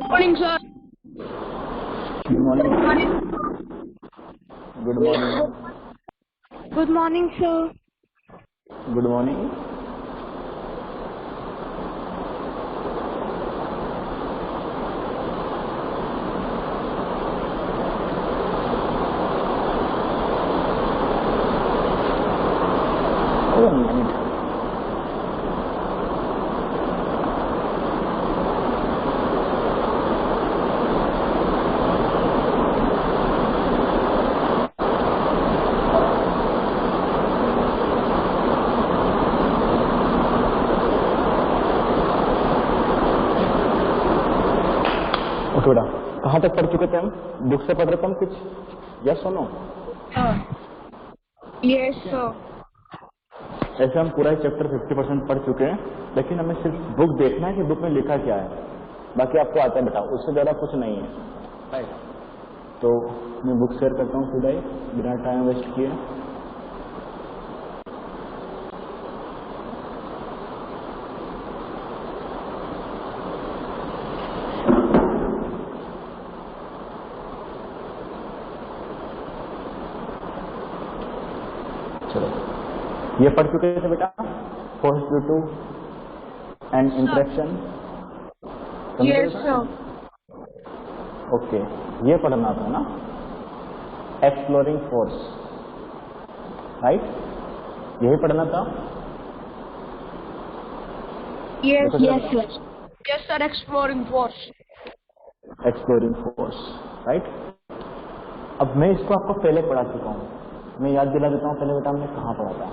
Morning, sir. Good morning. Good morning. Good morning, sir. Good morning. Oh, 1 minute. Okay बेटा, कहाँ तक पढ़ चुके थे हम? बुक से पढ़ रहे थे हम कुछ? यस और नो? Yes, sir. ऐसे हम पूरा चैप्टर 50% पढ़ चुके हैं, लेकिन हमें सिर्फ बुक देखना है कि बुक में लिखा क्या है। बाकी आपको आता है बेटा, उससे ज़्यादा कुछ नहीं है, राइट? तो मैं बुक शेयर करता हूँ सीधा ही, बिना टाइम वेस्ट किए। चलो, ये पढ़ चुके थे बेटा, first due to and interaction. Yes, sir. Okay, ये पढ़ना था ना, एक्सप्लोरिंग फोर्स, राइट? यही पढ़ना था। Yes, देखो yes, जरा, sir. Yes, sir. Exploring force. Exploring force, right? अब मैं इसको आपको पहले पढ़ा चुका हूँ, मैं याद दिला देता हूँ पहले बेटा हमने कहाँ पढ़ा था।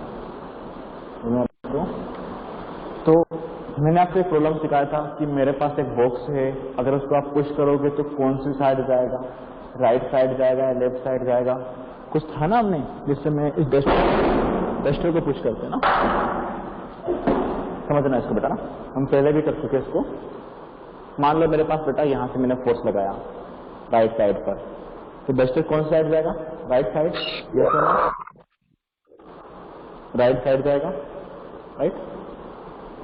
तो मैंने आपको एक प्रॉब्लम सिखाया था कि मेरे पास एक बॉक्स है, अगर उसको आप पुश करोगे तो कौन सी साइड जाएगा, राइट साइड जाएगा या लेफ्ट साइड जाएगा, कुछ था ना हमने, जिससे मैं इस डस्टर को पुश करते हैं ना। समझना इसको बेटा ना, हम पहले भी कर चुके इसको। मान लो मेरे पास बेटा यहाँ से मैंने फोर्स लगाया राइट साइड पर, तो डस्टर कौन सी साइड जाएगा? Right side. यस और नो? राइट साइड जाएगा, राइट?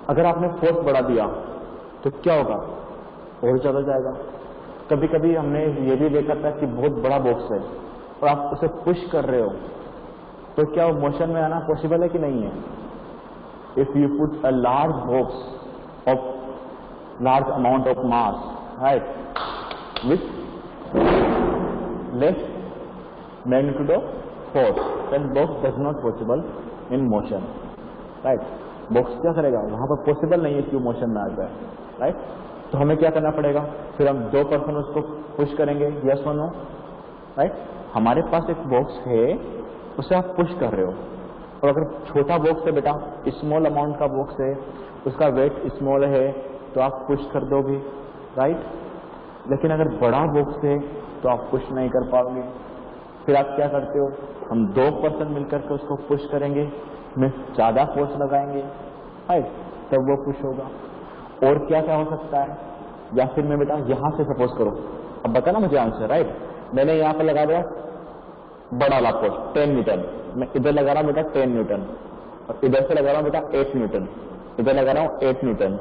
अगर आपने फोर्स बढ़ा दिया तो क्या होगा? और ज्यादा जाएगा। कभी कभी हमने ये भी देखा था कि बहुत बड़ा बॉक्स है और आप उसे पुश कर रहे हो, तो क्या वो मोशन में आना पॉसिबल है कि नहीं है? If you put a large box of large amount of mass, right, with less magnitude of force, then box does not possible in motion, right? Box क्या करेगा? वहां पर पॉसिबल नहीं है कि वो मोशन में आ जाए, राइट? तो हमें क्या करना पड़ेगा? फिर हम 2% उसको पुश करेंगे, यस और नो, राइट? हमारे पास एक बॉक्स है, उसे आप पुश कर रहे हो, और अगर छोटा बॉक्स है बेटा, स्मॉल अमाउंट का बॉक्स है, उसका वेट स्मॉल है, तो आप पुश कर दोगे, राइट? लेकिन अगर बड़ा बॉक्स है तो आप पुश नहीं कर पाओगे। फिर आप क्या करते हो? हम 2% मिलकर के उसको पुश करेंगे, में ज्यादा फोर्स लगाएंगे, राइट? तब वो पुश होगा। और क्या क्या हो सकता है? या फिर मैं बेटा यहां से सपोज करो, अब बताना मुझे आंसर, राइट? मैंने यहाँ पर लगा दिया बड़ा वाला फोर्स 10 न्यूटन, मैं इधर लगा रहा हूँ बेटा 10 न्यूटन, और इधर से लगा रहा हूँ बेटा 8 न्यूटन, इधर लगा रहा हूँ 8 न्यूटन।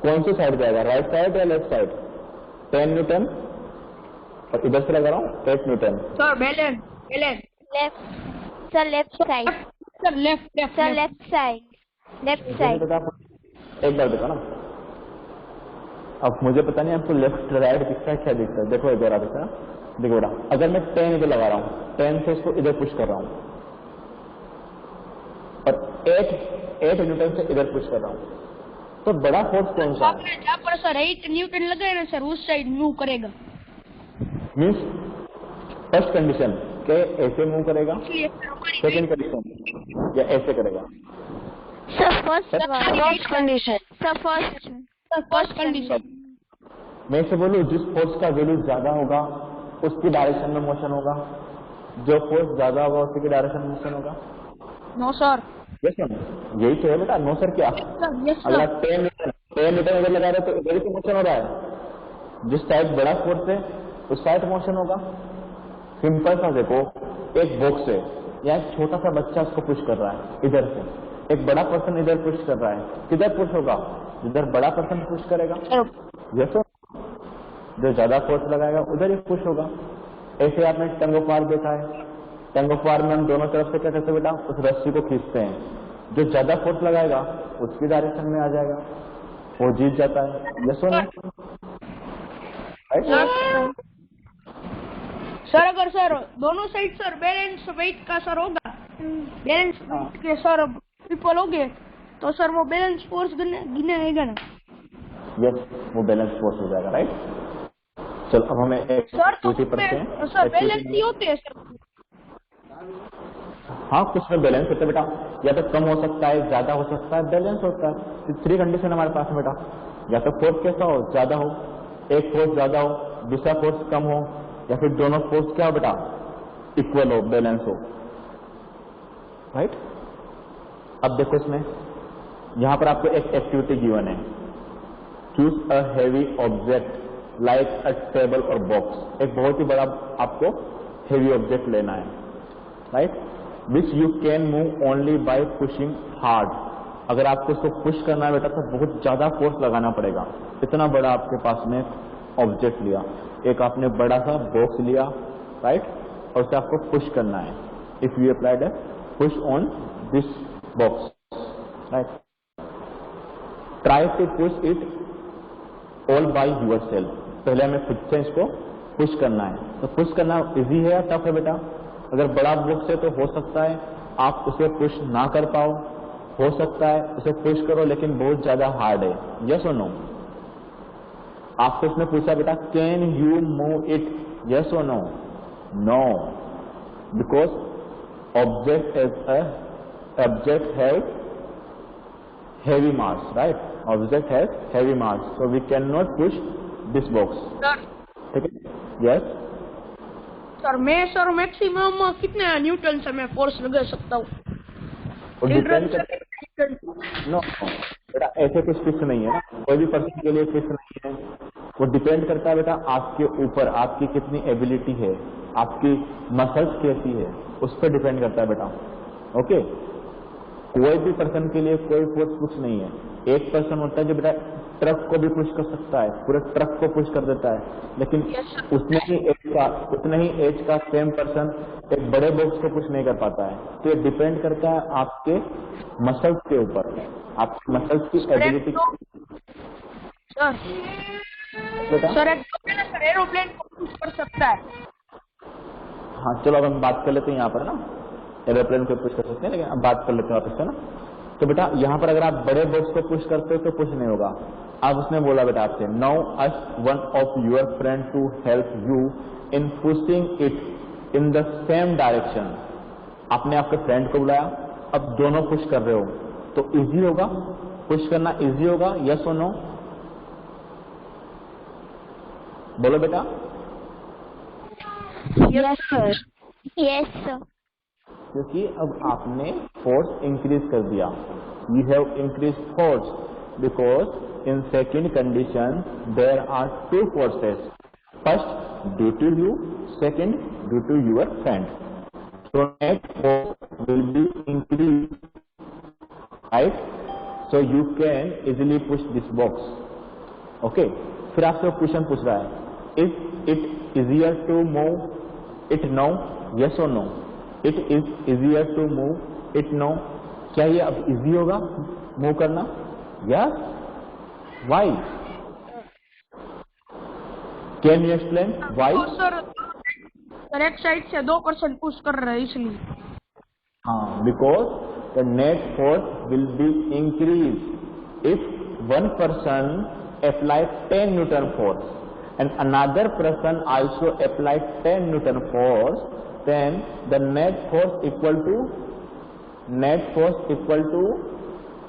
कौन सी साइड जाएगा? राइट साइड या लेफ्ट साइड? 10 न्यूटन, और इधर से लगा रहा हूँ 8 Newton. Sir, balance. Balance. Left. Sir, left side. Sir, left, left, Sir, left. left side. Left जैसे side. बेटा एक बार देखो ना, अब मुझे पता नहीं आपको लेफ्ट राइट दिखता है क्या दिखता है। देखो एक बार आप बेटा, देखो बेटा, अगर मैं 10 इधर लगा रहा हूँ, 10 से इसको इधर पुश कर रहा हूँ, और 8 न्यूटन से इधर पुश कर रहा हूँ, तो बड़ा फोर्स कौन सा है? आपने जहाँ पर सर 8 न्यूटन लगाए ना सर, उस साइड मूव करेगा। मीन्स फर्स्ट कंडीशन के ऐसे मूव करेगा, इसलिए सर हमारी सेकंड कंडीशन या ऐसे करेगा। Sir, first condition. Sir, first condition. मैं इसे बोलूं, जिस फोर्स का वैल्यू ज्यादा होगा उसकी डायरेक्शन में मोशन होगा, जो फोर्स ज्यादा होगा उसी की डायरेक्शन में मोशन होगा। No sir. यस सर, यही तो है बेटा। नो सर क्या? यस अगर सर। आप 10 न्यूटन इधर लगा रहे हो तो इधर ही तो मोशन हो रहा है। जिस साइड बड़ा फोर्स है उस साइड मोशन होगा। सिंपल सा देखो, एक बॉक्स है या एक छोटा सा बच्चा उसको पुश कर रहा है इधर से, एक बड़ा पर्सन इधर पुश कर रहा है, किधर पुश होगा? जिधर बड़ा पर्सन पुश करेगा। यस सर, जो ज्यादा फोर्स लगाएगा उधर ही पुश होगा। ऐसे आपने टंग ऑफ वार देखा है, टंग ऑफ वार में हम दोनों तरफ से क्या करते हैं बेटा, उस रस्सी को खींचते हैं, जो ज्यादा फोर्स लगाएगा उसकी डायरेक्शन में आ जाएगा, वो जीत जाता है। यस और नो? राइट सर अगर सर दोनों साइड सर बैलेंस वेट का सर होगा, बैलेंस वेट के सर ट्रिपल हो गए तो सर वो बैलेंस फोर्स गिनेगा ना? यस, वो बैलेंस फोर्स हो जाएगा। राइट, चलो अब हमें एक सर तो एक्टिविटी पढ़ते हैं। सर बैलेंस ही होते हैं सर। हाँ, कुछ में बैलेंस होता है बेटा, या तो कम हो सकता है, ज्यादा हो सकता है, बैलेंस होता है। 3 कंडीशन हमारे पास है बेटा, या तो फोर्स कैसा हो, ज्यादा हो, एक फोर्स ज्यादा हो, दूसरा फोर्स कम हो, या फिर दोनों फोर्स क्या हो बेटा, इक्वल हो, बैलेंस हो। राइट, अब देखो इसमें यहां पर आपको एक एक्टिविटी गिवन है, choose a heavy object like a table और बॉक्स। एक बहुत ही बड़ा आपको हैवी ऑब्जेक्ट लेना है, right, which you can move only by pushing hard. अगर आपको उसको पुश करना है बेटा तो बहुत ज्यादा फोर्स लगाना पड़ेगा। इतना बड़ा आपके पास में ऑब्जेक्ट लिया, एक आपने बड़ा सा बॉक्स लिया, राइट, और उसे आपको पुश करना है। If you applied a push on this box, right, try to push it all by yourself. पहले हमें खुद से इसको पुश करना है। तो पुश करना इजी है या टफ है बेटा? अगर बड़ा बॉक्स है तो हो सकता है आप उसे पुश ना कर पाओ, हो सकता है उसे पुश करो लेकिन बहुत ज्यादा हार्ड है। यस और नो? आपसे उसने पूछा बेटा can you move it, yes और नो? No, because object has heavy mass, right? Object has heavy mass, so we cannot push this box. ठीक है? Yes. सर मैं सर मैक्सिमम कितने न्यूटन से मैं फोर्स लगा सकता हूँ? वो डिपेंड करता है। नो बेटा, ऐसे कुछ फिक्स नहीं है ना, कोई भी पर्सन के लिए फिक्स नहीं है। वो डिपेंड करता है बेटा आपके ऊपर, आपकी कितनी एबिलिटी है, आपकी मसल्स कैसी है, उस पर डिपेंड करता है बेटा। ओके, कोई भी पर्सन के लिए कोई फोर्स कुछ नहीं है। एक पर्सन होता है जो बेटा ट्रक को भी पुश कर सकता है, पूरे ट्रक को पुश कर देता है, लेकिन उतने ही एज का सेम पर्सन एक बड़े बॉक्स को पुश नहीं कर पाता है। तो ये डिपेंड करता है आपके मसल्स के ऊपर, आपके मसल्स की एबिलिटी। सर एरोप्लेन को पुश कर सकता है। हाँ, चलो अब हम बात कर लेते हैं यहाँ पर ना, एरोप्लेन को पुश कर सकते हैं, लेकिन अब बात कर लेते हैं वापस से ना। तो बेटा यहाँ पर अगर आप बड़े बॉक्स को पुश करते हो तो पुश नहीं होगा। अब उसने बोला बेटा आपसे, now ask one of your friend to help you in pushing it in the same direction. आपने आपके फ्रेंड को बुलाया, अब दोनों पुश कर रहे हो तो इजी होगा, पुश करना इजी होगा, यस और नो? बोलो बेटा। Yes, sir. Yes, sir. क्योंकि अब आपने फोर्स इंक्रीज कर दिया, you have increase force, because in second condition there are 2 forces, first due to you, second due to your friend. So net force will be increase, right, so you can easily push this box. Okay, फिर आपसे question पूछ रहा है, is it easier to move it now, yes और नो? It is easier to move it no. क्या ये अब इजी होगा मूव करना? Yes, why? Can you explain why? Sir एक साइड से 2% पुश कर रहे हैं इसलिए। हाँ, because the net force will be increase if one person applied 10 Newton force and another person also applied 10 Newton force, then the net force equal to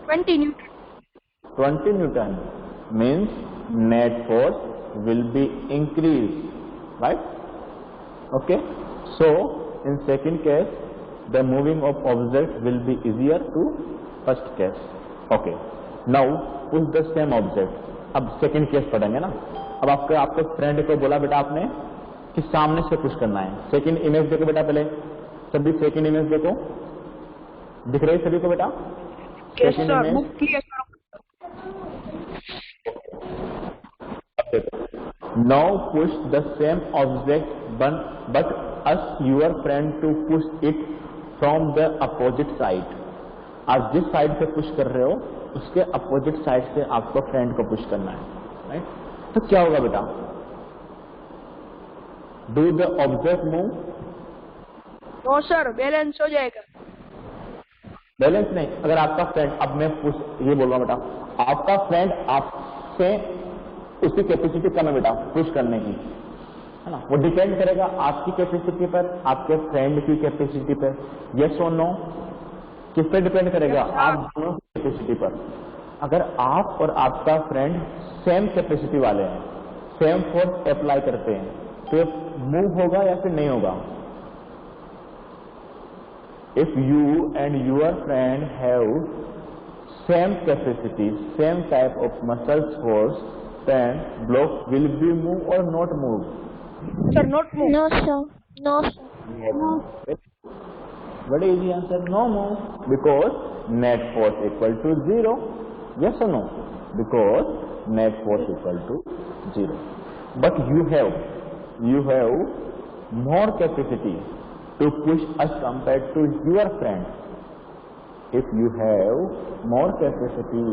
20 Newton. 20 Newton means net force will be increased, right? Okay, so in second case the moving of object will be easier to first case. Okay, now push the same object. अब second case पढ़ेंगे ना। अब आपके friend को बोला बेटा आपने कि सामने से पुश करना है। सेकंड इमेज देखो बेटा, पहले सभी सेकंड इमेज देखो, दिख रही सभी को बेटा? Second image Now push the same object but ask your friend to push it from the opposite side. आप जिस साइड से पुश कर रहे हो उसके अपोजिट साइड से आपको फ्रेंड को पुश करना है, राइट? तो क्या होगा बेटा? Do the object move? No sir, balance हो जाएगा। बैलेंस नहीं, अगर आपका फ्रेंड, अब मैं पुश ये बोल रहा हूं बेटा, आपका फ्रेंड आपसे उसकी कैपेसिटी कम है बेटा पुश करने की, है ना? वो डिपेंड करेगा आपकी कैपेसिटी पर, आपके फ्रेंड की कैपेसिटी पर। यस और नो? किस पे डिपेंड करेगा? आप दोनों की कैपेसिटी पर। अगर आप और आपका फ्रेंड सेम कैपेसिटी वाले हैं, सेम फोर्स अप्लाई करते हैं, तो मूव होगा या फिर नहीं होगा? If you and your friend have same capacity, same type of muscle force, then block will be move or not move? Sir, not move. No, sir. No, sir. No. Very easy answer, no move, because net force equal to 0. Yes or no? Because net force equal to 0. But you have more capacity to push as compared to your friend. If you have more capacity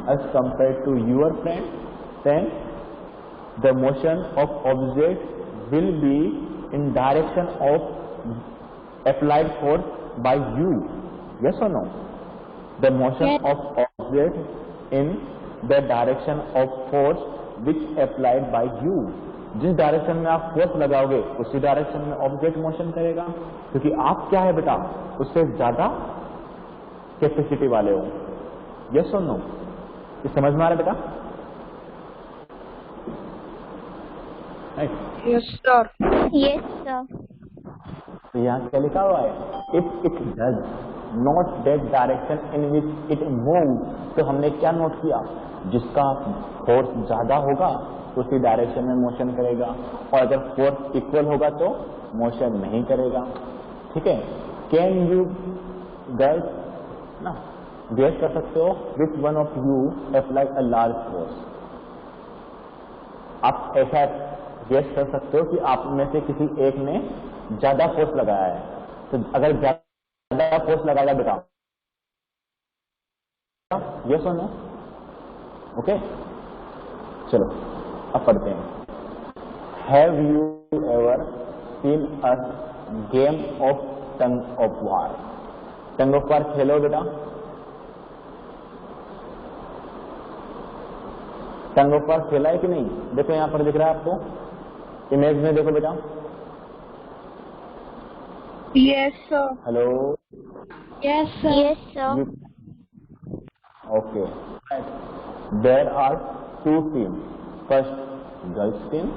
as compared to your friend, then the motion of object will be in direction of applied force by you. Yes or no? The motion Yes. of object in the direction of force which applied by you. जिस direction में आप force लगाओगे उसी direction में object motion करेगा, क्योंकि आप क्या है बेटा, उससे ज्यादा कैपेसिटी वाले हो। यस और नो? ये समझ में आ रहा है बेटा? Yes, sir. Yes, sir. तो यहाँ क्या लिखा हुआ है? If it does not that direction in which it move, तो हमने क्या नोट किया? जिसका फोर्स ज्यादा होगा उसी डायरेक्शन में मोशन करेगा, और अगर फोर्स इक्वल होगा तो मोशन नहीं करेगा। ठीक है? कैन यू गर्ल्स ना गेस कर सकते हो which one of you apply a large force? आप ऐसा गेस कर सकते हो कि आप में से किसी एक ने ज्यादा फोर्स लगाया है, तो अगर ज्यादा फोर्स लगाएगा बेटा, यस और नो? ओके, चलो अब पढ़ते हैं। Have you ever seen a game of tongue of war? Tongue of war खेलो बेटा? टंग ऑफ वार खेला है कि नहीं? देखो यहां पर दिख रहा है आपको, इमेज में देखो बेटा। Yes, sir. Hello, Yes, sir. Yes, sir. okay. There are two teams. First, girls team.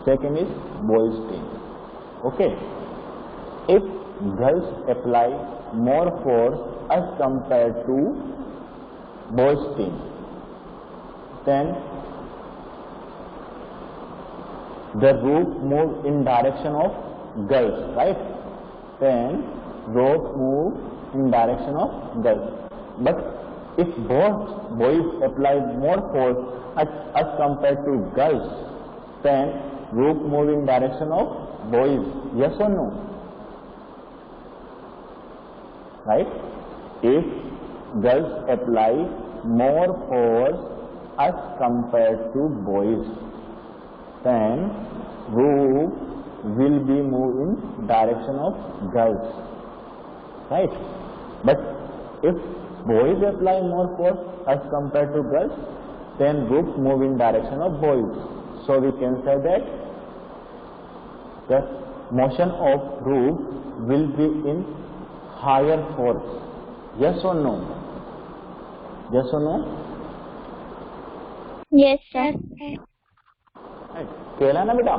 Second is boys team. Okay. If girls apply more force as compared to boys team, then the rope move in direction of girls, right? Then rope move in direction of girls. But if both boys apply more force as compared to girls, then rope move in direction of boys. Yes or no? Right? If girls apply more force as compared to boys, then rope will be moved in direction of girls, right? But if boys apply more force as compared to girls, then rope move in direction of boys. So we can say that the motion of rope will be in higher force. Yes or no? Yes or no? Yes, sir. कहला ना बेटा,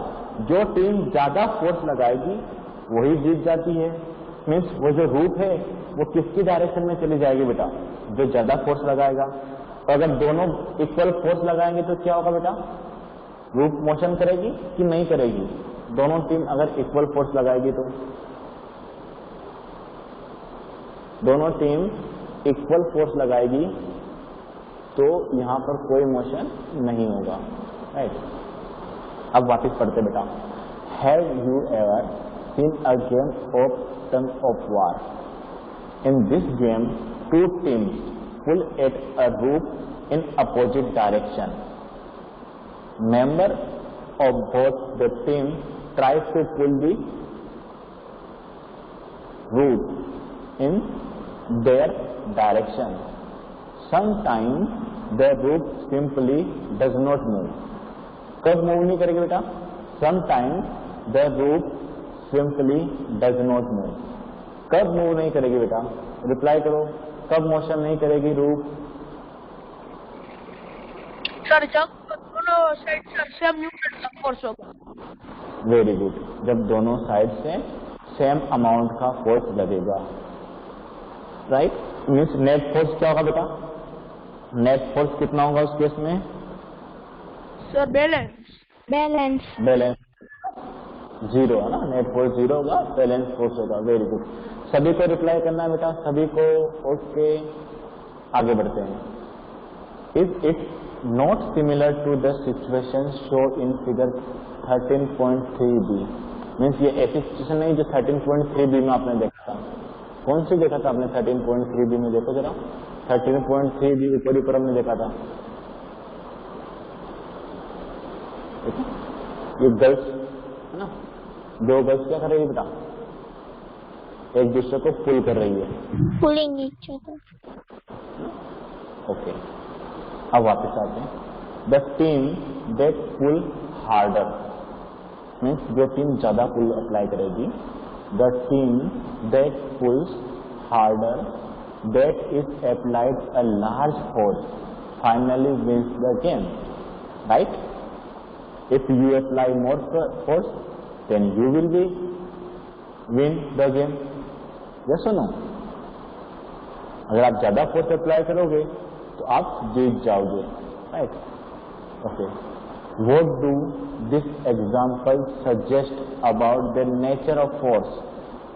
जो team ज्यादा force लगाएगी वही जीत जाती है। Means वो जो रूप है वो किसकी डायरेक्शन में चली जाएगी बेटा? जो ज्यादा फोर्स लगाएगा। तो अगर दोनों इक्वल फोर्स लगाएंगे तो क्या होगा बेटा? रूप मोशन करेगी कि नहीं करेगी? दोनों टीम अगर इक्वल फोर्स लगाएगी तो दोनों टीम इक्वल फोर्स लगाएगी तो यहां पर कोई मोशन नहीं होगा, राइट? अब वापस पढ़ते बेटा। Have you ever seen a game of tug of war? In this game two teams pull at a rope in opposite direction. Member of both the team tries to pull the rope in their direction. Sometimes the rope simply does not move. कब move नहीं करेगी बेटा? Sometimes the rope simply does not move. कब move नहीं करेगी बेटा? Reply करो, कब मोशन नहीं करेगी रूप? सर जब दोनों साइड से सेम न्यूटन का फोर्स होगा। वेरी गुड, जब दोनों साइड से सेम अमाउंट का फोर्स लगेगा, राइट? मीन्स नेट फोर्स क्या होगा बेटा? नेट फोर्स कितना होगा उस केस में? सर बैलेंस जीरो है ना, नेट फोर्स जीरो होगा, बैलेंस फोर्स होगा। वेरी गुड, सभी को रिप्लाई करना है बेटा, सभी को। ओके, आगे बढ़ते हैं। Is it not similar to the situation show in figure 13.3b? Means ये ऐसी सिचुएशन नहीं जो 13.3b में आपने देखा था। कौन सी देखा था आपने 13.3b में? देखो जरा, 13.3b ऊपर हमने देखा था। ये गर्ल्स है ना, दो गर्ल्स क्या कर रही है बेटा? एक दूसरे को पुल कर रही है, पुलिंग ईच अदर। ओके, अब वापस आते हैं। The team that pull harder, means जो टीम ज्यादा पुल अप्लाई करेगी। The team that pulls harder that is applied a large force finally wins the game, right? If you apply more force then you will be win the game. Yes और no? अगर आप ज्यादा force apply करोगे तो आप जीत जाओगे, right? Okay, what do this example suggest about the nature of force?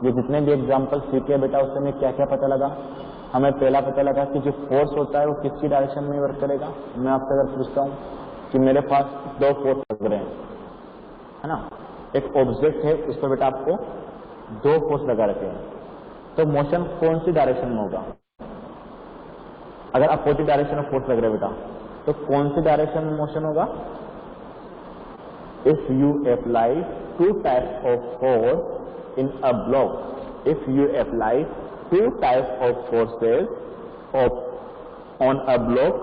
ये जितने भी एग्जाम्पल सीखे बेटा उससे हमें क्या क्या पता लगा? हमें पहला पता लगा कि जो फोर्स होता है वो किसकी डायरेक्शन में वर्क करेगा। मैं आपसे अगर पूछता हूँ कि मेरे पास दो फोर्स लग रहे हैं, है ना, एक ऑब्जेक्ट है, उस पर बेटा आपको दो फोर्स लगा रखे हैं, तो मोशन कौन सी डायरेक्शन में होगा? अगर अपोजिट डायरेक्शन में फोर्स लग रहा है बेटा, तो कौन सी डायरेक्शन में मोशन होगा? If you apply two types of force in a block, if you apply two types of forces on a block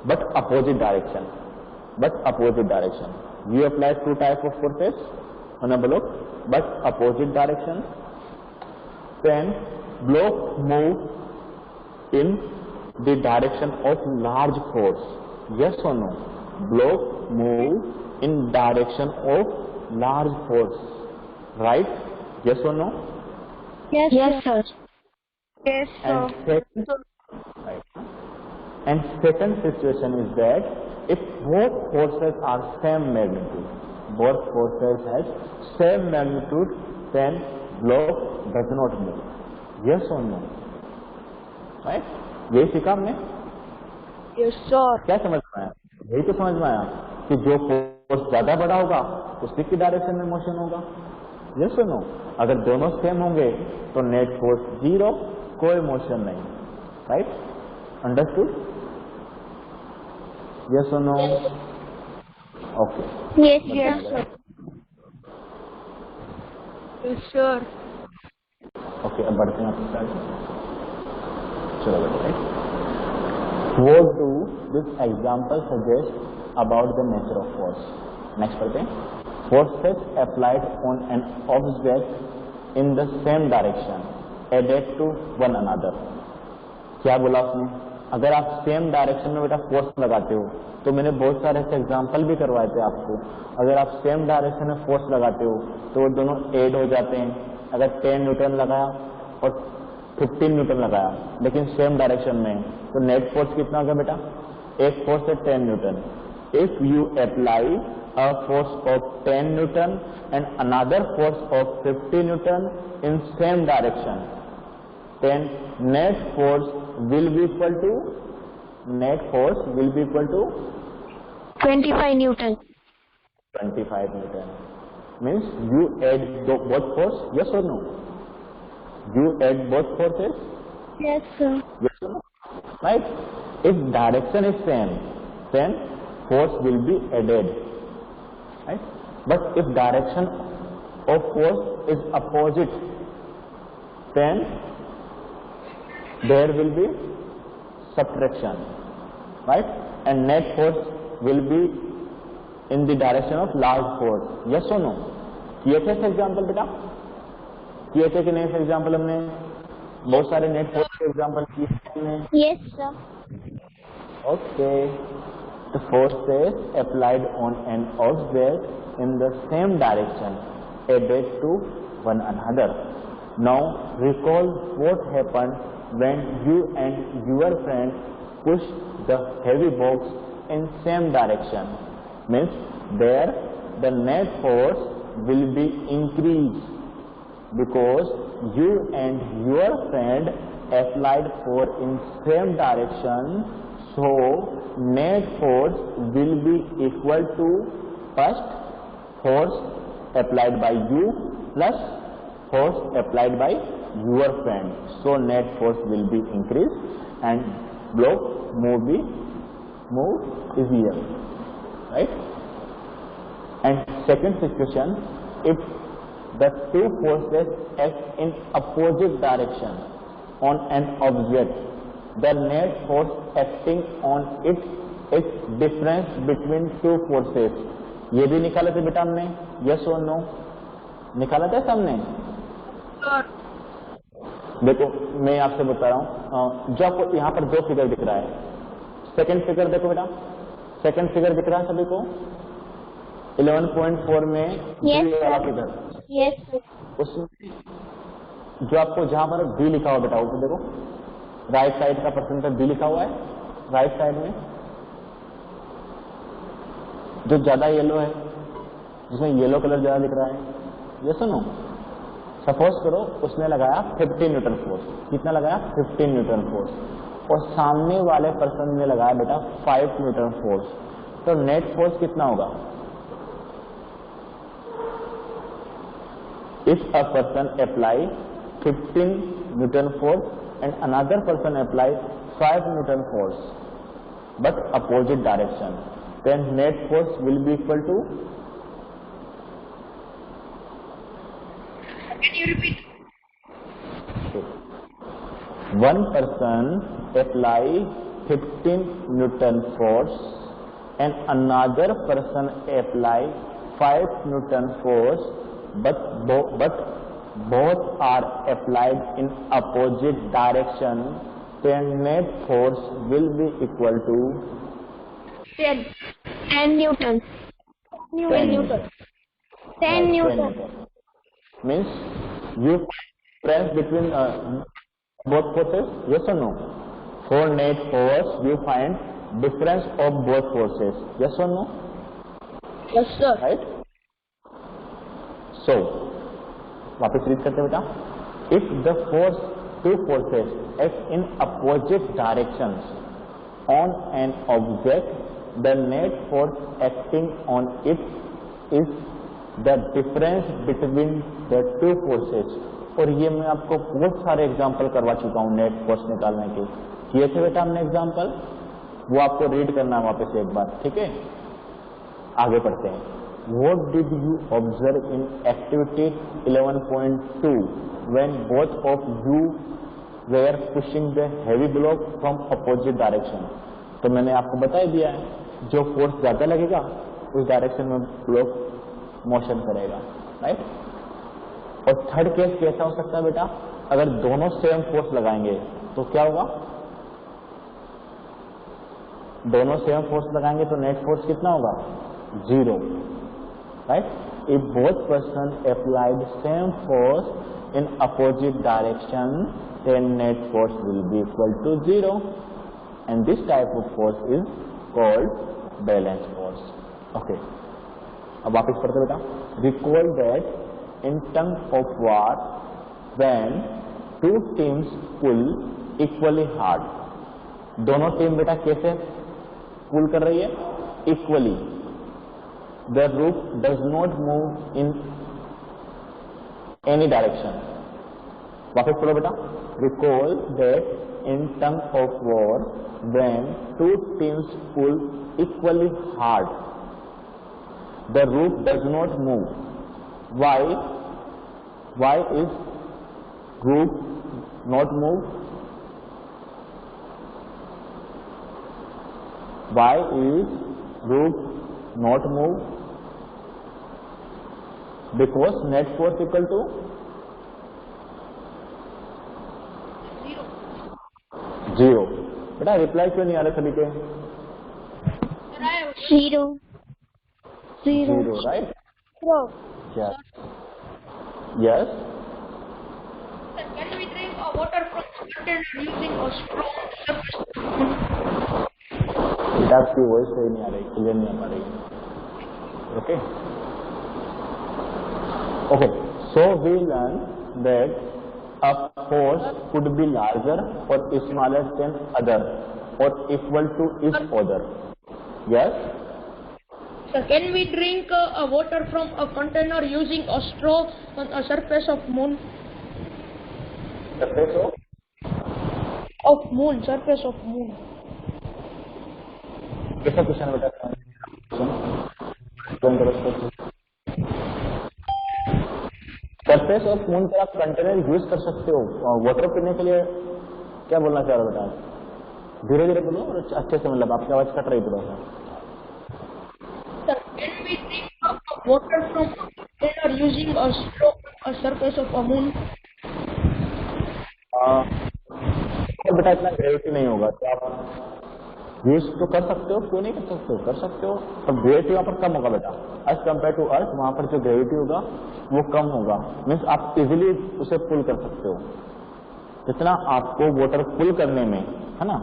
but opposite direction, you apply two types of forces on a block but opposite direction, then block move in the direction of large force. Yes or no? Block move in direction of large force, right? Yes or no? Yes sir. Yes sir. And second situation is that if both forces are same magnitude, both forces has same magnitude, then block does not move. Yes or no? Right? यही सीखा हमने? Yes sir. क्या समझ में आया? यही तो समझ में आया कि जो फोर्स ज्यादा बड़ा होगा उसी की डायरेक्शन में मोशन होगा। Yes or no? अगर दोनों सेम होंगे तो नेट फोर्स जीरो, कोई मोशन नहीं, right? Understood? Yes or no? Okay. Yes Yes sir. sir. Yes sir. Okay, अब बढ़ते हैं आपके साथ। चलो बेटा, what do this example suggest about the nature of force? Next बढ़ते हैं। Forces applied on an object in the same direction added to one another. क्या बोला उसने? अगर आप सेम डायरेक्शन में बेटा फोर्स लगाते हो, तो मैंने बहुत सारे ऐसे एग्जाम्पल भी करवाए थे आपको। अगर आप सेम डायरेक्शन में फोर्स लगाते हो तो वो दोनों ऐड हो जाते हैं। अगर 10 न्यूटन लगाया और 15 न्यूटन लगाया लेकिन सेम डायरेक्शन में, तो नेट फोर्स कितना होगा बेटा? एक फोर्स है 10 Newton. If you apply a force of 10 Newton and another force of 50 Newton in same direction, then net force will be equal to 25 Newton. 25 Newton. Means you add both force, yes or no? You add both forces, Yes, sir. yes or no? Right? If direction is same, then force will be added, right? But if direction of force is opposite, then there will be subtraction, right? And net force will be in the direction of large force, yes or no? किए थे example बेटा, किए थे कि नहीं? Example हमने बहुत सारे नेट फोर्स के एग्जाम्पल किए हमने. Yes, sir. Okay, the forces applied on an object in the same direction added to one another. Now recall what happened when you and your friend push the heavy box in same direction. Means there the net force will be increased because you and your friend applied force in same direction. So net force will be equal to first force applied by you plus force applied by your friend. So net force will be increased and block move easier, right? And second situation, if the two forces act in opposite direction on an object, the net force acting on it is difference between two forces. ये भी निकाले थे बेटा हमने, yes or no? निकाला था हमने. देखो मैं आपसे बता रहा हूँ, जो आपको यहाँ पर दो फिगर दिख रहा है. सेकंड फिगर देखो बेटा, सेकंड फिगर दिख रहा है सभी को 11.4 में. Yes, ये वाला sir. Figure, Yes, sir. उसमें जो आपको जहां पर बी लिखा हुआ बेटा, ऊपर देखो राइट साइड का परसेंटेज बी लिखा हुआ है. राइट साइड में जो ज्यादा येलो है, जिसमें येलो कलर ज्यादा दिख रहा है, ये सुनो. सपोज करो उसने लगाया 15 न्यूटन फोर्स. कितना लगाया? 15 न्यूटन फोर्स. और सामने वाले पर्सन ने लगाया बेटा 5 न्यूटन फोर्स. तो नेट फोर्स कितना होगा? If a person apply 15 Newton force and another person apply 5 Newton force, but opposite direction, then net force will be equal to. Can you repeat? One person apply 15 Newton force and another person apply 5 Newton force, but both are applied in opposite direction, then net force will be equal to 10 Newton. 10 Newton. 10 Newton. Means you difference between both forces, yes or no? For net force you find difference of both forces, yes or no? Yes, sir. Right? So वापस read करते बेटा. If the two forces act in opposite directions on an object, the net force acting on it is the difference between the two forces. और ये मैं आपको बहुत सारे example करवा चुका हूँ नेट फोर्स निकालने के. किए थे बेटा हमने एग्जाम्पल, वो आपको रीड करना वापस एक बार, ठीक है? आगे बढ़ते हैं. What did you observe in activity 11.2 when both of you were pushing the heavy block from opposite direction? तो मैंने आपको बता ही दिया है, जो फोर्स ज्यादा लगेगा उस डायरेक्शन में ब्लॉक मोशन करेगा, राइट? और थर्ड केस कैसा हो सकता है बेटा? अगर दोनों सेम फोर्स लगाएंगे तो क्या होगा? दोनों सेम फोर्स लगाएंगे तो नेट फोर्स कितना होगा? 0. Right? If both persons applied same force in opposite direction, then net force will be equal to 0. And this type of force is called balance force. Okay. अब वापस पढ़ते बेटा. Recall that in terms of war, when two teams pull equally hard, दोनों team बेटा कैसे पुल कर रही है? Equally. the roof does not move in any direction. वापस पढ़ो बेटा. Recall that in terms of war, when two teams pull equally hard, the roof does not move. Why? Why is roof not move? Why is roof not move? Because net force equal to zero. बेटा reply क्यों नहीं आ रहे सभी के? Zero. Zero. Zero, right? Zero. Yes. Can we drink water from a container using a straw? बेटा आपकी voice सही नहीं आ रही, क्लियर नहीं आ पा रही. Okay okay. So we learn that a force could be larger or smaller than other or equal to each other. Yes? Sir, can we drink water from a container using a straw on a surface of moon? Surface of? Of moon, surface of moon. कैसा question बेटा? Surface of moon पर आप container use कर सकते हो water पीने के लिए. क्या बोलना चाह रहे हो बेटा? धीरे धीरे बोलो और अच्छे से, मतलब आपकी आवाज कट रही थोड़ा सा. Sir, can we drink water from a container using a straw on a surface of a moon? बेटा इतना ग्रेविटी नहीं होगा तो आप यूज तो कर सकते हो, क्यों नहीं कर सकते हो? कर सकते हो. अब ग्रेविटी वहां पर कम होगा बेटा एज कम्पेयर टू अर्थ. वहां पर जो ग्रेविटी होगा वो कम होगा. मीन्स आप इजीली उसे पुल कर सकते हो. जितना आपको वाटर पुल करने में, है ना,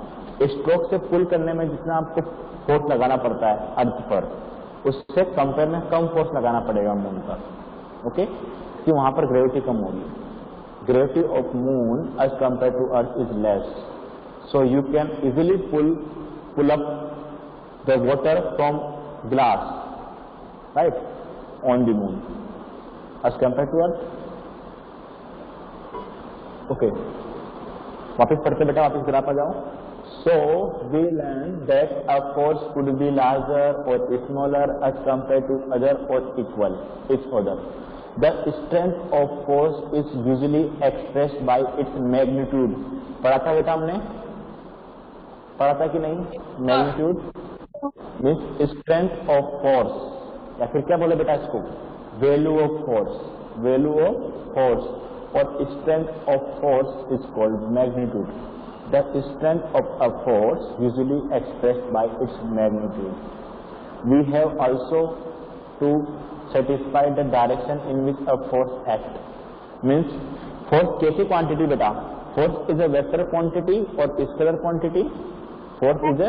स्ट्रोक से पुल करने में जितना आपको फोर्स लगाना पड़ता है अर्थ पर, उससे कंपेयर में कम फोर्स लगाना पड़ेगा मून पर. ओके, कि वहां पर ग्रेविटी कम होगी. Gravity of moon as compare to earth is less, so you can easily pull up the water from glass, right, on the moon as compared to earth. Okay, वापस पढ़ते बेटा, वापस ग्राफ आ जाओ. So we learn that a force could be larger or smaller as compared to other or equal each other. The strength of force is usually expressed by its magnitude. पढ़ा था बेटा हमने? पढ़ा था कि नहीं? Magnitude means strength of force, या फिर क्या बोले बेटा इसको? Value of force. Value of force और strength of force is called magnitude. The strength of a force usually expressed by its magnitude. We have also to satisfy the direction in which a force act. Means force कैसी quantity बेटा? Force is a vector quantity और scalar quantity. Force is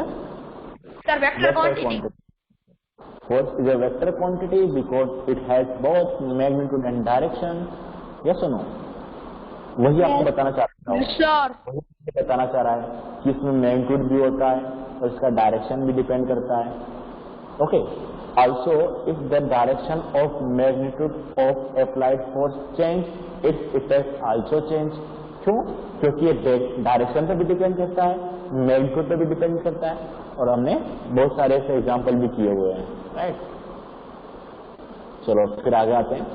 a Vector quantity. Force is a vector quantity because it has both magnitude and direction. Yes or no? वही आपको बताना चाह रहा हूँ. Yes, sir. वही बताना चाह रहा है कि इसमें मैग्नीट्यूड भी होता है और इसका डायरेक्शन भी डिपेंड करता है. Okay. Also, if the direction of magnitude of applied force change, its effect also change. क्यों? क्योंकि ये डायरेक्शन पे भी डिपेंड करता है, मैग्नीट्यूड पे भी डिपेंड करता है, और हमने बहुत सारे ऐसे एग्जाम्पल भी किए हुए हैं. राइट. चलो फिर आगे आते हैं.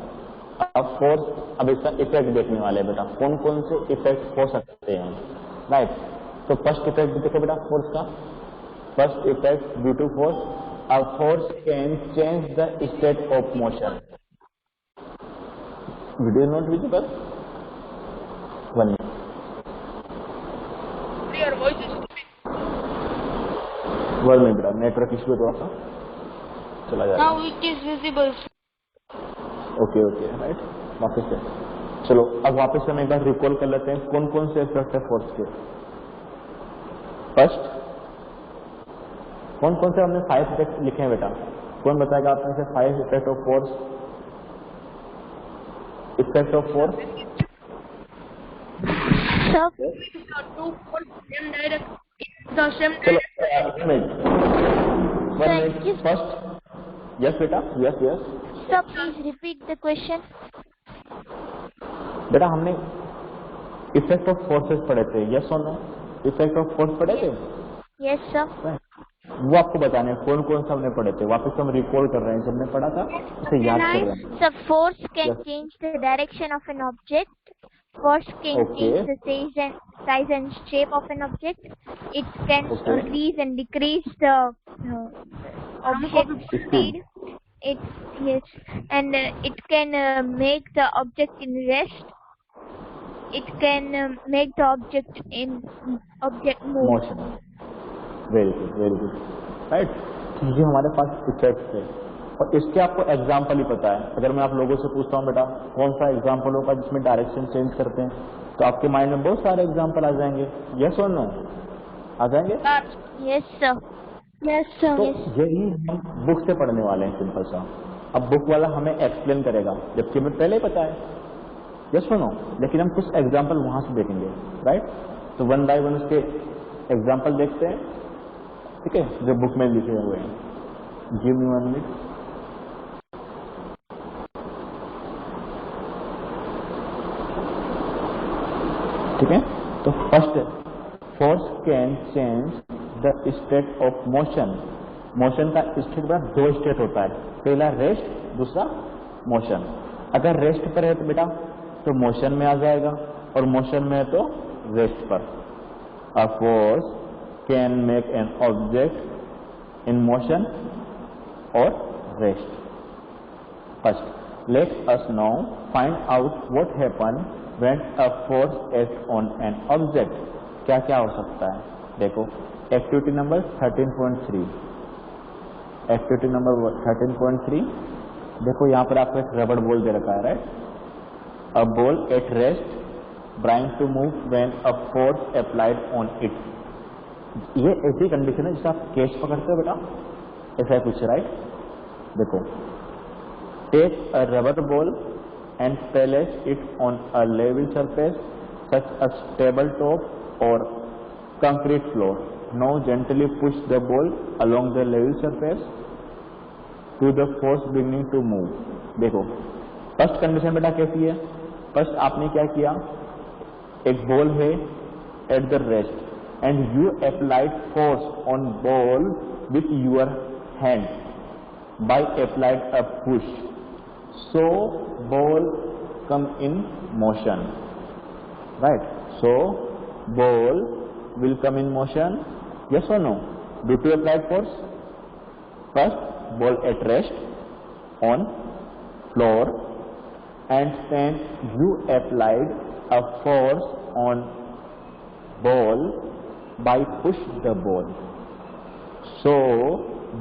अब फोर्स, अब इसका इफेक्ट देखने वाले बेटा, कौन कौन से इफेक्ट हो सकते हैं. राइट. तो फर्स्ट इफेक्ट देखो बेटा फोर्स का. First effect due to force, a force can change the state of motion. Video not visible. One Your voice is word में बेटा नेटवर्क इश्यू थोड़ा सा चला जाएगा. now it is visible. Okay okay right. वापस से चलो, अब वापस हम एक बार रिकॉल कर लेते हैं कौन कौन से इफेक्ट है फोर्स के. फर्स्ट, कौन कौन से हमने 5 इफेक्ट लिखे हैं बेटा? कौन बताएगा आपने से 5 effect of force? Effect of force. Two force in direct in the same चलो direction. One minute. First yes बेटा, yes yes Sir, please repeat the question. बेटा हमने इफेक्ट ऑफ फोर्सेस पढ़े थे, यस और नो? इफेक्ट ऑफ फोर्स पढ़े थे, Yes, sir. वो आपको बताने कौन कौन सा हमने पढ़े थे, वापस हम रिकॉल कर रहे हैं, जो हमने पढ़ा था उसे याद कर रहे हैं। So force can Yes. change the direction of an object. Force can Okay. change the size and shape of an object. It can Okay. increase and decrease the object speed. Yes, and it can make the object in rest. It can make the object move. Motion, very good very good, right. ये हमारे पास effects है और इसके आपको example ही पता है। अगर मैं आप लोगों से पूछता हूँ बेटा कौन सा एग्जाम्पल होगा जिसमें डायरेक्शन चेंज करते हैं, तो आपके माइंड में बहुत सारे एग्जाम्पल आ जाएंगे, यस और नो? आ जाएंगे? Yes, sir. Yes, sir. तो यही हम बुक से पढ़ने वाले हैं, सिंपल सा। अब बुक वाला हमें एक्सप्लेन करेगा, जबकि हमें पहले ही पता है, यस और नो? लेकिन हम कुछ एग्जाम्पल वहां से देखेंगे, राइट? तो वन बाय वन उसके एग्जाम्पल देखते हैं, ठीक है, जो बुक में लिखे हुए हैं। Give me 1 minute. ठीक है, तो first, force can change the state of motion. Motion का स्टेट बड़ा 2 स्टेट होता है, पहला रेस्ट, दूसरा मोशन। अगर रेस्ट पर है तो बेटा तो मोशन में आ जाएगा, और मोशन में है तो रेस्ट पर। A force can make an object in motion और rest. First let us now find out what happen when a force act on an object. क्या क्या हो सकता है, देखो एक्टिविटी नंबर 13.3। एक्टिविटी नंबर 13.3, देखो यहाँ पर आपको एक रबड़ बॉल दे रखा है, right? A ball at rest trying to move when a force applied on it. ये ऐसी कंडीशन है जिसे आप कैच पकड़ते हो बेटा, ऐसा है कुछ, राइट? देखो, take a rubber ball and place it on a level surface such a table top और concrete floor. Now gently push the ball along the level surface to the force beginning to move. देखो first condition बेटा कैसी है? First आपने क्या किया, एक ball है at the rest and you applied force on ball with your hand by applied a push, so ball come in motion, right? So ball will come in motion, yes or no? Due to applied force. First, ball at rest on floor, and then you applied a force on ball by push the ball. So,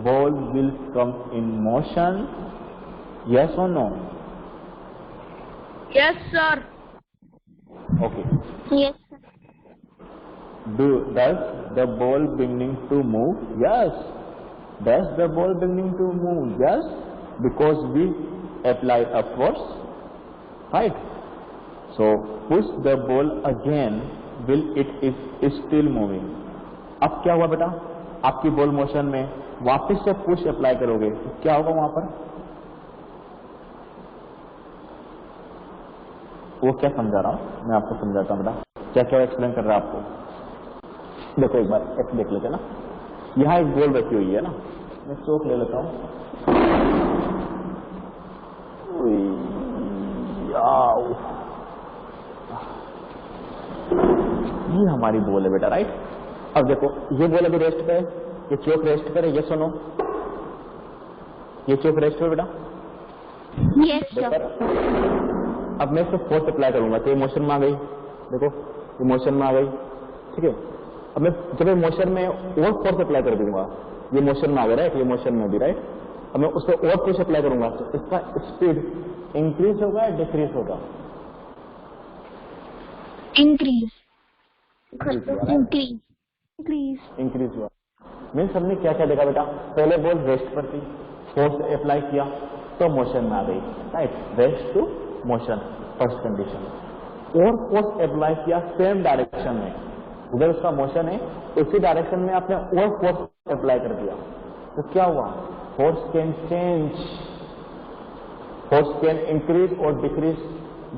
ball will come in motion, yes or no? Yes, sir. Okay. Yes, sir. Does the ball beginning to move? Yes. Does the ball beginning to move? Yes. Because we apply a force, right? So push the ball again. Will it is still moving? अब क्या हुआ बेटा, आपकी ball motion में, वापस से push apply करोगे तो क्या होगा वहां पर? वो क्या समझा रहा हूं मैं आपको, समझाता हूं बेटा, क्या क्या एक्सप्लेन कर रहा है आपको। देखो एक बार एक देख लेते ना, यहाँ एक बॉल रखी हुई है ना, मैं चौक ले लेता हूँ। ये हमारी बॉल है बेटा, राइट? अब देखो ये बॉल अभी रेस्ट पे है, ये चौक रेस्ट पे है, ये सुनो, ये चौक रेस्ट पे बेटा। Yes, sir. अब मैं इसको फोर्स अप्लाई करूंगा तो ये मोशन में आ गई, देखो ये मोशन में आ गई, ठीक है? अब मैं जब मैं मोशन में और फोर्स अप्लाई कर दूंगा, ये मोशन में आ गया, राइट? ये मोशन में भी, राइट? अब मैं उस पर और पुश अप्लाई करूंगा तो इसका स्पीड इंक्रीज होगा या डिक्रीज होगा? Increase. Increase. इंक्रीज हुआ। मीन्स हमने क्या क्या देखा बेटा, पहले बॉल रेस्ट पर थी, फोर्स अप्लाई किया तो मोशन में आ गई, right? Rest to motion, first condition. और फोर्स अप्लाई किया सेम डायरेक्शन में, उधर उसका मोशन है, उसी डायरेक्शन में आपने और फोर्स अप्लाई कर दिया तो क्या हुआ, force can change, force can increase or decrease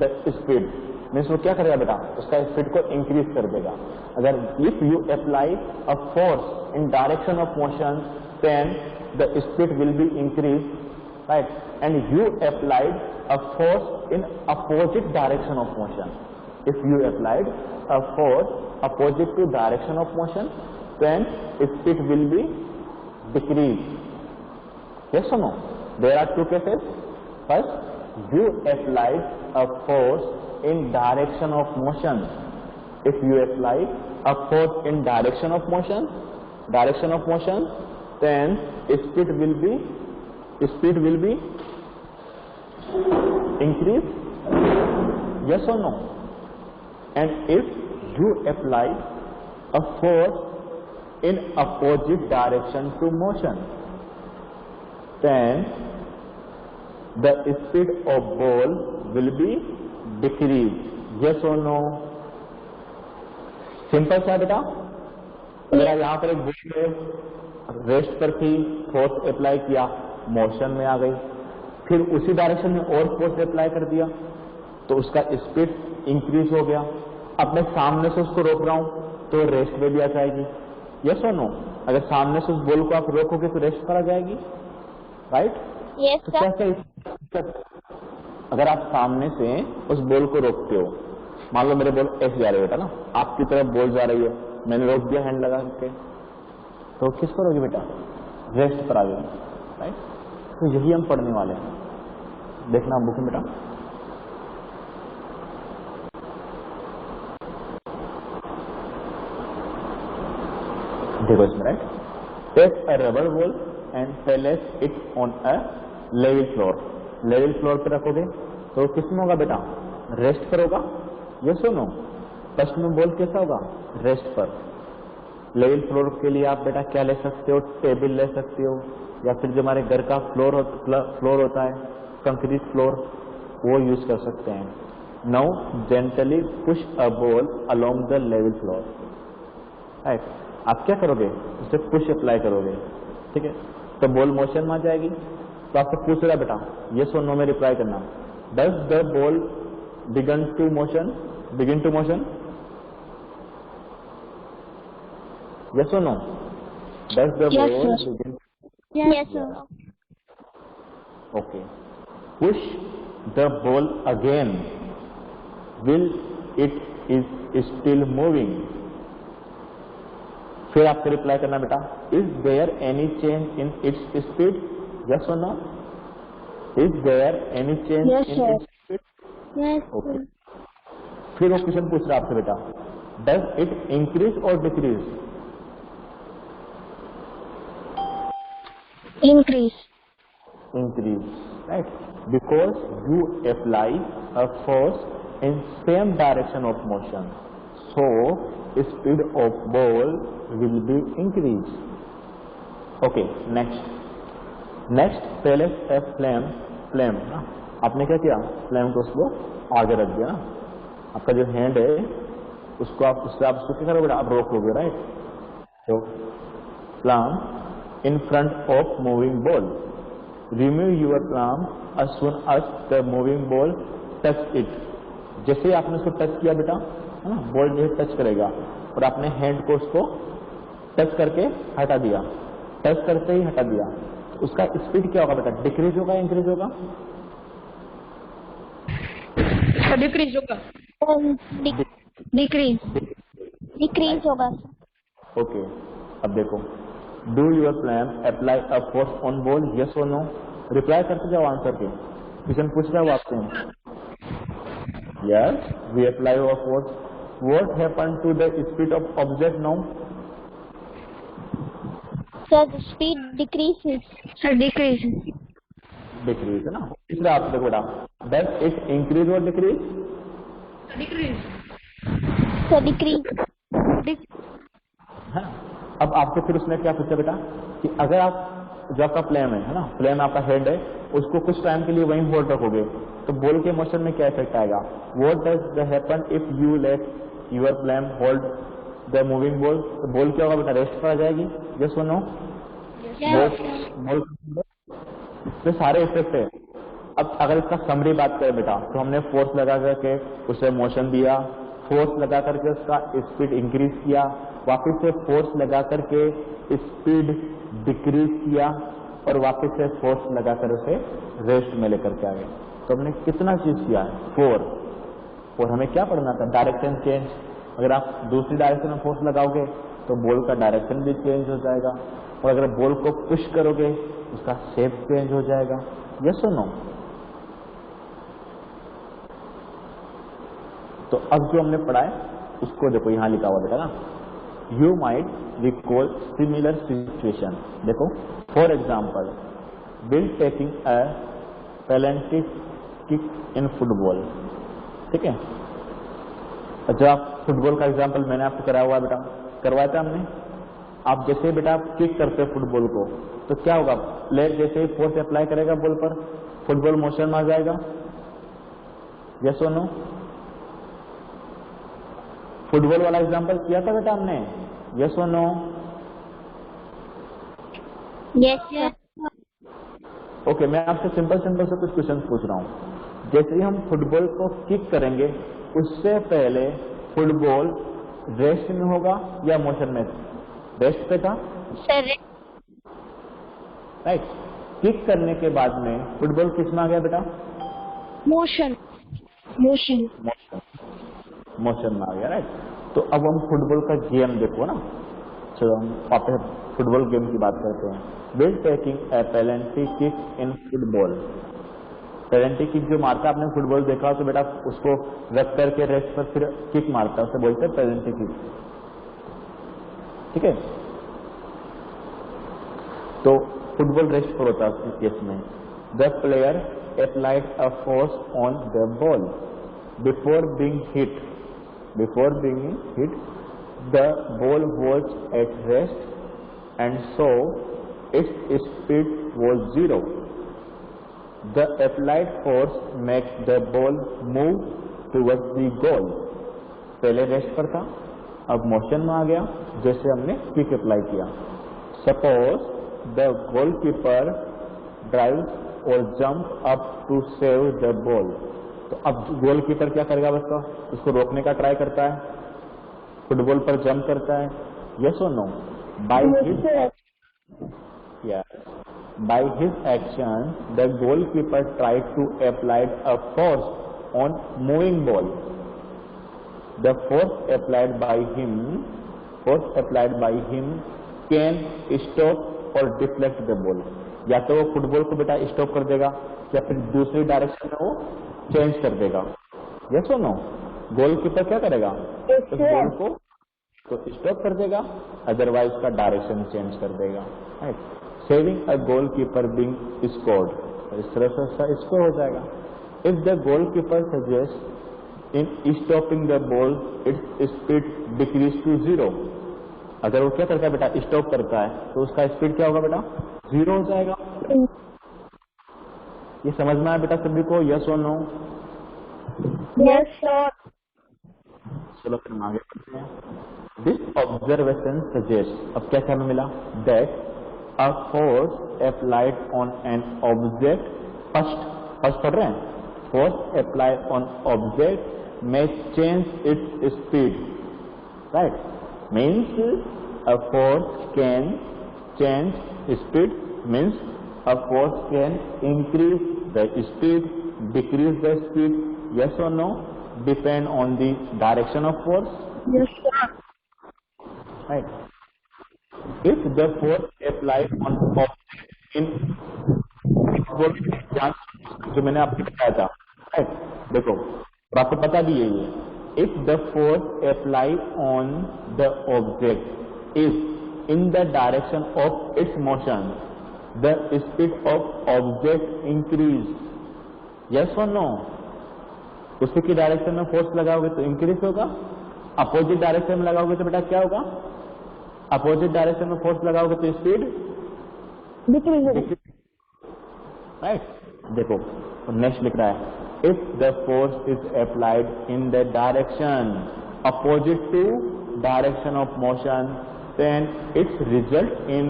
the speed. Means वो क्या करेगा बेटा, उसका स्पीड को इंक्रीज कर देगा. अगर if you apply a force in direction of motion then the speed will be increase, right, and you applied a force in opposite direction of motion. If you applied a force opposite to direction of motion, then speed will be decreased. Yes or no? There are two cases. First, you applied a force in direction of motion. If you apply a force in direction of motion, then speed will be increased. Yes or no? And if you apply a force in opposite direction to motion, then the speed of ball will be decreased. Yes or no? Simple सा बेटा. अगर आप यहाँ पर एक book में rest पर थी, फोर्स अप्लाई किया, मोशन में आ गई, फिर उसी डायरेक्शन में और फोर्स अप्लाई कर दिया तो उसका स्पीड इंक्रीज हो गया. अब मैं सामने से उसको रोक रहा हूं तो रेस्ट में भी आ जाएगी. यस और नो? अगर सामने से उस बॉल को आप रोकोगे तो रेस्ट पर आ जाएगी, राइट? Yes, तो sir. कैसे अगर आप सामने से उस बॉल को रोकते हो, मान लो मेरे बॉल ऐसे जा रही है बेटा ना, आपकी तरफ बॉल जा रही है, मैंने रोक दिया हैंड लगा के, तो किस पर होगी बेटा? रेस्ट पर आ जाएगी, राइट? तो यही हम पढ़ने वाले हैं. देखना बुक में बेटा. देखो इसमें, right, take a rubber ball and place it on a level floor. Level floor पे रखोगे तो किस में होगा बेटा? रेस्ट पर होगा. ये सुनो, फर्स्ट में बॉल कैसा होगा? रेस्ट पर. लेवल फ्लोर के लिए आप बेटा क्या ले सकते हो? टेबल ले सकते हो, या फिर जो हमारे घर का फ्लोर होता है, कंक्रीट फ्लोर, वो यूज कर सकते हैं. Now gently push a ball along the level floor. Right, आप क्या करोगे? उसे पुश अप्लाई करोगे, ठीक है, तो बॉल मोशन में आ जाएगी. तो आपसे पूछ रहा बेटा, ये सो नो में रिप्लाई करना. Does the ball begin to motion? Yes or no? Does the Yes, ball sir. begin? Yes, sir. Okay. Push the ball again. Will it is still moving? फिर आपको reply करना बेटा. Is there any change in its speed? Yes or no? Is there any change Yes, in sir. its speed? Yes, Okay. sir. फिर वो question पूछ रहा आपसे बेटा, Does it increase or decrease? Increase. Increase, right? Because you apply a force in same direction of motion, so speed of ball will be increased. Okay, next place a flame. आपने क्या किया? Flame को उसको आगे रख दिया ना. आपका जो हैंड है उसको आप उससे आप उसको क्या करोगे? आप रोकोगे, राइट? तो flame in front of moving ball. Remove your palm as soon as the moving ball touch it. जैसे ही आपने उसको टच किया बेटा, है ना, बॉल जो है टच करेगा और आपने हैंड को उसको टच करके हटा दिया, टच करते ही हटा दिया, तो उसका स्पीड क्या होगा बेटा? डिक्रीज होगा, इंक्रीज होगा? डिक्रीज होगा. Decrease होगा. ओके, अब देखो, do your plan apply a force on ball? Yes और नो? रिप्लाई करते जाओ आंसर के. क्वेश्चन पूछ रहा है आपसे. Yes, we apply a force. What happen to the speed of object now? Sir, the speed decreases. Sir decrease. Decrease है ना. इसलिए आप देखो बेटा, डज इट इंक्रीज और डिक्रीज? डिक्रीज. Sir, decrease. है ना. अब आपको फिर उसने क्या पूछा बेटा कि अगर आप जो आपका फ्लेम है ना, फ्लेम आपका हेड है, उसको कुछ टाइम के लिए वहीं होल्ड रखोगे तो बॉल के मोशन में क्या इफेक्ट आएगा? What does the happen if you let your flame hold the moving ball? तो बॉल क्या होगा बेटा? रेस्ट पर आ जाएगी. यस और नो? बॉल तो सारे इफेक्ट है। अब अगर इसका समरी बात करें बेटा, तो हमने फोर्स लगा करके उसे मोशन दिया, फोर्स लगा करके उसका स्पीड इंक्रीज किया, वापस से फोर्स लगा करके स्पीड डिक्रीज किया, और वापस से फोर्स लगाकर उसे रेस्ट में लेकर के आ गए। तो हमने कितना चीज किया है? 4। और हमें क्या पढ़ना था? Direction change. अगर आप दूसरी डायरेक्शन में फोर्स लगाओगे तो बॉल का डायरेक्शन भी चेंज हो जाएगा, और अगर बॉल को पुश करोगे उसका शेप चेंज हो जाएगा। यस और नो? तो अब जो हमने पढ़ा है उसको देखो, यहां लिखा हुआ बेटा ना, you might recall similar situation. देखो, for example, will taking a penalty kick in football. ठीक है, जो आप फुटबॉल का एग्जाम्पल मैंने आपको कराया हुआ बेटा, करवाया था हमने। आप जैसे बेटा आप किक करते हैं फुटबॉल को, तो क्या होगा? प्लेयर जैसे ही फोर्स अप्लाई करेगा बॉल पर, फुटबॉल मोशन में आ जाएगा। यस और नो? फुटबॉल वाला एग्जाम्पल किया था बेटा हमने। यस और नो? Yes, sir. ओके, मैं आपसे सिंपल सिंपल से कुछ क्वेश्चन पूछ रहा हूं। जैसे ही हम फुटबॉल को किक करेंगे, उससे पहले फुटबॉल रेस्ट में होगा या मोशन में? रेस्ट पे था, Sir, राइट। किक करने के बाद में फुटबॉल किस में आ गया बेटा? Motion. मोशन, मोशन में आ गया, राइट। तो अब हम फुटबॉल का गेम देखो ना। चलो हम वापस फुटबॉल गेम की बात करते हैं। Will taking a penalty kick in football. Penalty kick जो मारता है, आपने फुटबॉल देखा तो बेटा उसको रख करके रेस्ट पर फिर किक मारता है, उसे बोलते हैं पेनल्टी किक। ठीक है, तो फुटबॉल रेस्ट पर होता है इस केस में। The player applied a force on the ball before being hit. Before being hit the ball was at rest and so its speed was 0. The applied force makes the ball move towards the goal. पहले rest पर था, अब motion में आ गया जैसे हमने kick apply किया। सपोज द गोलकीपर ड्राइव्स और jump up to save the ball. तो अब गोलकीपर क्या करेगा? बस उसको रोकने का ट्राई करता है, फुटबॉल पर जंप करता है। यस और no? By his action, the goalkeeper tried to apply a force on moving ball. The force applied by him can stop or deflect the ball. या तो वो फुटबॉल को बेटा स्टॉप कर देगा या फिर दूसरी डायरेक्शन में वो चेंज कर देगा। यस और नो? गोलकीपर क्या करेगा? उस बॉल को तो स्टॉप कर देगा, अदरवाइज उसका डायरेक्शन चेंज कर देगा, राइट। Saving a goalkeeper being scored, इस तरह से उसका स्कोर हो जाएगा। If the goalkeeper suggest in stopping the ball its speed decrease to 0। अगर वो क्या करता है बेटा? स्टॉप करता है, तो उसका स्पीड क्या होगा बेटा? 0 हो जाएगा। ये समझ में आया बेटा सभी को? यस और नो? Yes, sir. चलो फिर हम आगे बढ़ते हैं। दिस ऑब्जर्वेशन सजेस्ट, अब क्या हमें मिला? That a force applied on an object, first पढ़ रहे हैं, force applied on object may change its speed, right? Means a force can change speed, means a force can increase the speed, decrease the speed. Yes or no? Depend on the direction of force. Yes, sir. Right. If the force applied on object in जो मैंने आपको बताया था, right? देखो, और आपको पता भी यही है, if the force applied on the object is in the direction of its motion, the speed of object increase. Yes or no? उसी की डायरेक्शन में फोर्स लगाओगे तो इंक्रीज होगा, अपोजिट डायरेक्शन में लगाओगे तो बेटा क्या होगा? अपोजिट डायरेक्शन में फोर्स लगाओगे तो स्पीड डिक्रीज, राइट। देखो नेक्स्ट लिख रहा है, if the force is applied in the direction opposite to direction of motion, then its result in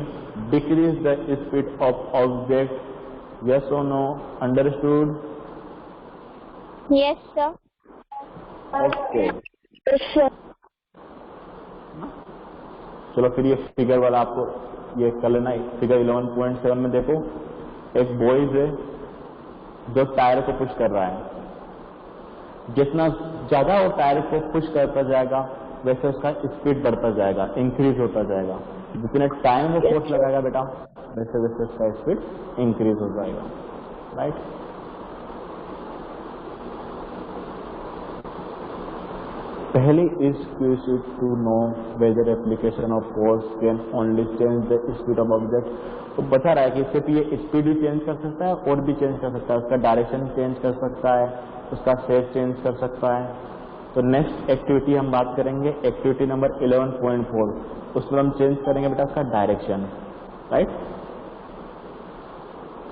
decrease the speed of object yes और नो, understood? Yes, sir. Okay, Yes, sir. चलो फिर ये figure वाला आपको ये कर लेना। फिगर 11.7 में देखो, एक बॉयज है जो टायर को पुश कर रहा है। जितना ज्यादा वो टायर को पुश करता जाएगा वैसे उसका स्पीड बढ़ता जाएगा, इंक्रीज होता जाएगा। जितने टाइम वो फोर्स लगाएगा बेटा वैसे वैसे उसका स्पीड इंक्रीज हो जाएगा, राइट। पहली is curiosity to know whether application of force can only change the speed of object. तो बता रहा है कि सिर्फ ये स्पीड भी चेंज कर सकता है और भी चेंज कर सकता है, उसका डायरेक्शन चेंज कर सकता है, उसका फेस चेंज कर सकता है। तो नेक्स्ट एक्टिविटी हम बात करेंगे, एक्टिविटी नंबर 11.4। उसमें हम चेंज करेंगे बेटा उसका डायरेक्शन, राइट।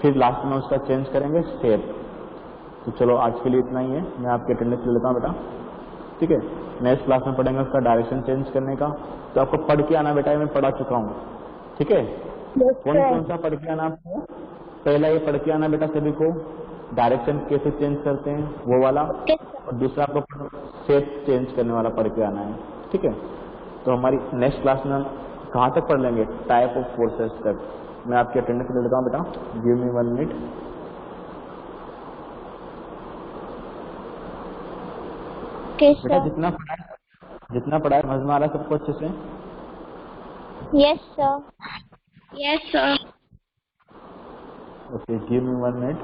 फिर लास्ट में उसका चेंज करेंगे शेप। तो चलो आज के लिए इतना ही है, मैं आपके अटेंडेंस ले लेता हूँ बेटा, ठीक है। नेक्स्ट क्लास में पढ़ेंगे उसका डायरेक्शन चेंज करने का। तो आपको पढ़ के आना बेटा, मैं पढ़ा चुका हूँ, ठीक है। कौन कौन सा पढ़ के आना आपको? पहला ये पढ़ के आना बेटा सभी को, डायरेक्शन कैसे चेंज करते हैं वो वाला, और दूसरा आपको शेप चेंज करने वाला पढ़ के आना है, ठीक है। तो हमारी नेक्स्ट क्लास में हम कहाँ तक पढ़ लेंगे? टाइप ऑफ फोर्सेस तक। मैं आपकी अटेंडेंस ले लेता हूँ बेटा, गिव मी 1 मिनट। बेटा जितना पढ़ा है समझ में आ रहा है सबको अच्छे से? Yes, sir. Yes, sir. Okay, give me 1 minute.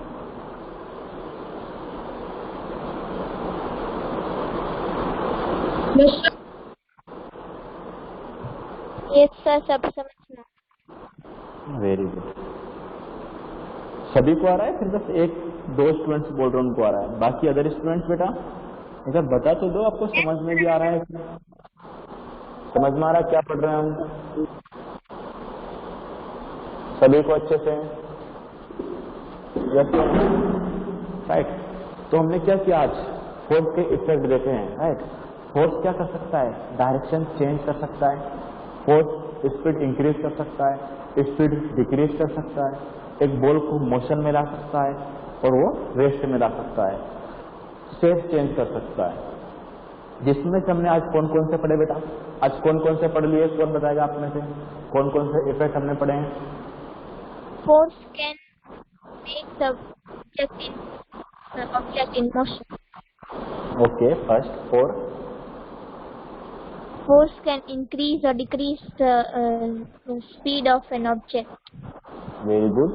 Yes, sir. Yes, sir. सब समझना। Very good. सभी को आ रहा है, फिर बस एक दो स्टूडेंट्स बोल रहे हैं उनको आ रहा है, बाकी अदर स्टूडेंट्स बेटा अच्छा बता तो दो, आपको समझ में भी आ रहा है? समझ में आ रहा है क्या पढ़ रहे हैं हम सभी को अच्छे से? राइट। तो हमने क्या किया आज? फोर्स के इफेक्ट देखे हैं, राइट। फोर्स क्या कर सकता है? डायरेक्शन चेंज कर सकता है, फोर्स स्पीड इंक्रीज कर सकता है, स्पीड डिक्रीज कर सकता है, एक बॉल को मोशन में ला सकता है और वो रेस्ट में ला सकता है, शेप चेंज कर सकता है। जिसमें से हमने आज कौन कौन से पढ़े बेटा? आज कौन कौन से पढ़ लिए? कौन बताएगा आप में से कौन कौन से इफेक्ट हमने पढ़े हैं? Force can make the object in motion. Okay, first. और Force can increase or decrease the speed of an object. Very good.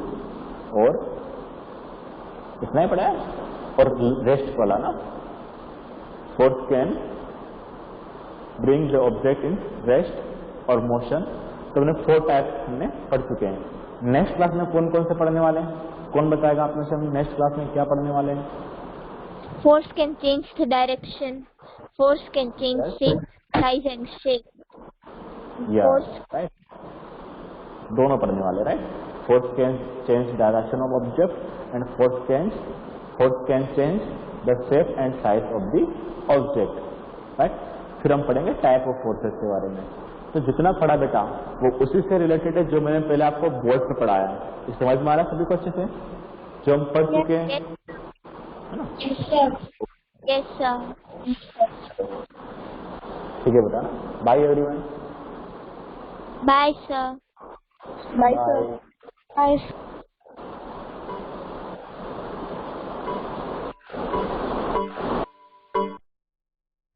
और इतना ही पढ़ा है? और रेस्ट वाला ना, force can bring the object in rest और मोशन। तो हमने 4 टाइप हमने पढ़ चुके हैं। नेक्स्ट क्लास में कौन कौन से पढ़ने वाले हैं? कौन बताएगा आप में से हम नेक्स्ट क्लास में क्या पढ़ने वाले हैं? Force can change the direction. Force can change shape, size and shape. Force right, दोनों पढ़ने वाले, right. Force can change direction of object and force can change the shape and size of the object, right. फिर हम पढ़ेंगे type of forces के बारे में। तो जितना पढ़ा बेटा वो उसी से रिलेटेड है जो मैंने पहले आपको बोर्ड पे पढ़ाया है। इस समझ में आ रहा है सभी को अच्छे से जो हम पढ़ चुके हैं? Yes, sir. Yes, sir. ठीक है बेटा, bye everyone. Bye, sir. Bye, sir. Bye.